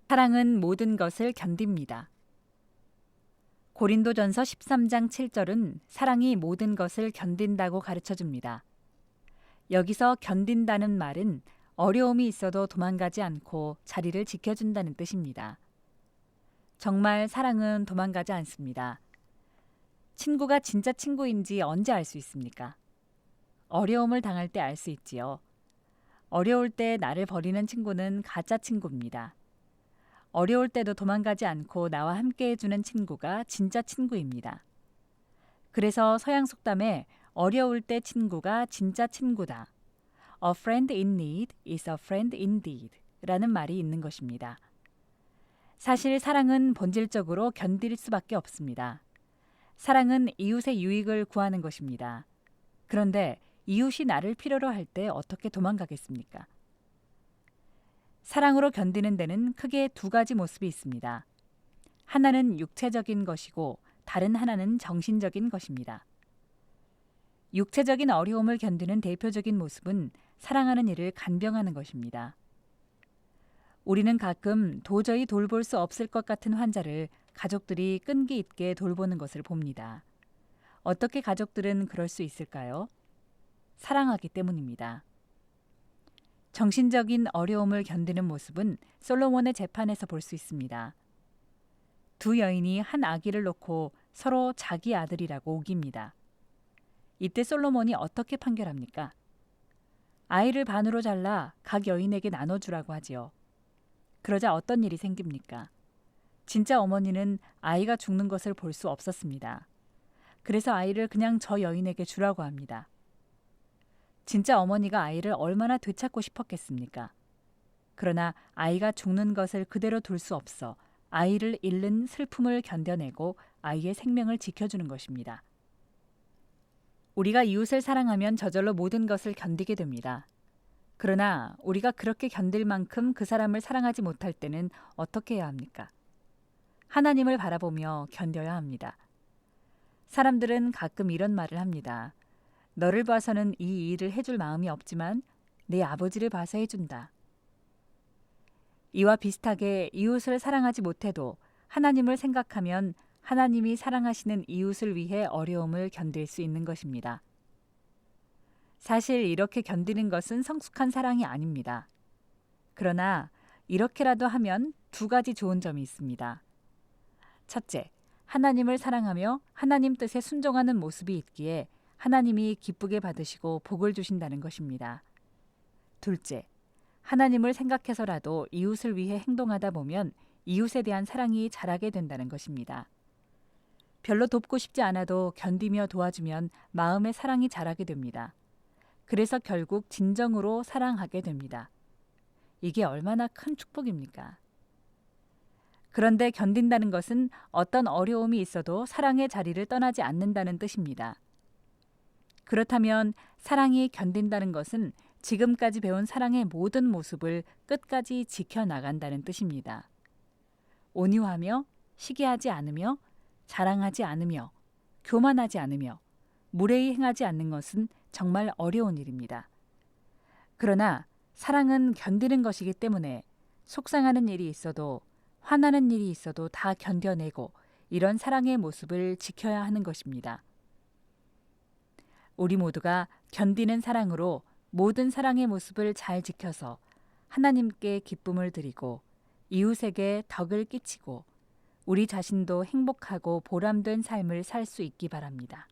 사랑은 모든 것을 견딥니다. 고린도전서 13장 7절은 사랑이 모든 것을 견딘다고 가르쳐줍니다. 여기서 견딘다는 말은 어려움이 있어도 도망가지 않고 자리를 지켜준다는 뜻입니다. 정말 사랑은 도망가지 않습니다. 친구가 진짜 친구인지 언제 알 수 있습니까? 어려움을 당할 때 알 수 있지요. 어려울 때 나를 버리는 친구는 가짜 친구입니다. 어려울 때도 도망가지 않고 나와 함께 해주는 친구가 진짜 친구입니다. 그래서 서양 속담에 어려울 때 친구가 진짜 친구다. A friend in need is a friend indeed 라는 말이 있는 것입니다. 사실 사랑은 본질적으로 견딜 수밖에 없습니다. 사랑은 이웃의 유익을 구하는 것입니다. 그런데 이웃이 나를 필요로 할 때 어떻게 도망가겠습니까? 사랑으로 견디는 데는 크게 두 가지 모습이 있습니다. 하나는 육체적인 것이고 다른 하나는 정신적인 것입니다. 육체적인 어려움을 견디는 대표적인 모습은 사랑하는 이를 간병하는 것입니다. 우리는 가끔 도저히 돌볼 수 없을 것 같은 환자를 가족들이 끈기 있게 돌보는 것을 봅니다. 어떻게 가족들은 그럴 수 있을까요? 사랑하기 때문입니다. 정신적인 어려움을 견디는 모습은 솔로몬의 재판에서 볼 수 있습니다. 두 여인이 한 아기를 놓고 서로 자기 아들이라고 우깁니다. 이때 솔로몬이 어떻게 판결합니까? 아이를 반으로 잘라 각 여인에게 나눠주라고 하지요. 그러자 어떤 일이 생깁니까? 진짜 어머니는 아이가 죽는 것을 볼 수 없었습니다. 그래서 아이를 그냥 저 여인에게 주라고 합니다. 진짜 어머니가 아이를 얼마나 되찾고 싶었겠습니까? 그러나 아이가 죽는 것을 그대로 둘 수 없어 아이를 잃는 슬픔을 견뎌내고 아이의 생명을 지켜주는 것입니다. 우리가 이웃을 사랑하면 저절로 모든 것을 견디게 됩니다. 그러나 우리가 그렇게 견딜 만큼 그 사람을 사랑하지 못할 때는 어떻게 해야 합니까? 하나님을 바라보며 견뎌야 합니다. 사람들은 가끔 이런 말을 합니다. 너를 봐서는 이 일을 해줄 마음이 없지만 내 아버지를 봐서 해준다. 이와 비슷하게 이웃을 사랑하지 못해도 하나님을 생각하면 하나님이 사랑하시는 이웃을 위해 어려움을 견딜 수 있는 것입니다. 사실 이렇게 견디는 것은 성숙한 사랑이 아닙니다. 그러나 이렇게라도 하면 두 가지 좋은 점이 있습니다. 첫째, 하나님을 사랑하며 하나님 뜻에 순종하는 모습이 있기에 하나님이 기쁘게 받으시고 복을 주신다는 것입니다. 둘째, 하나님을 생각해서라도 이웃을 위해 행동하다 보면 이웃에 대한 사랑이 자라게 된다는 것입니다. 별로 돕고 싶지 않아도 견디며 도와주면 마음의 사랑이 자라게 됩니다. 그래서 결국 진정으로 사랑하게 됩니다. 이게 얼마나 큰 축복입니까? 그런데 견딘다는 것은 어떤 어려움이 있어도 사랑의 자리를 떠나지 않는다는 뜻입니다. 그렇다면 사랑이 견딘다는 것은 지금까지 배운 사랑의 모든 모습을 끝까지 지켜나간다는 뜻입니다. 온유하며 시기하지 않으며 자랑하지 않으며 교만하지 않으며 무례히 행하지 않는 것은 정말 어려운 일입니다. 그러나 사랑은 견디는 것이기 때문에 속상하는 일이 있어도 화나는 일이 있어도 다 견뎌내고 이런 사랑의 모습을 지켜야 하는 것입니다. 우리 모두가 견디는 사랑으로 모든 사랑의 모습을 잘 지켜서 하나님께 기쁨을 드리고 이웃에게 덕을 끼치고 우리 자신도 행복하고 보람된 삶을 살 수 있기 바랍니다.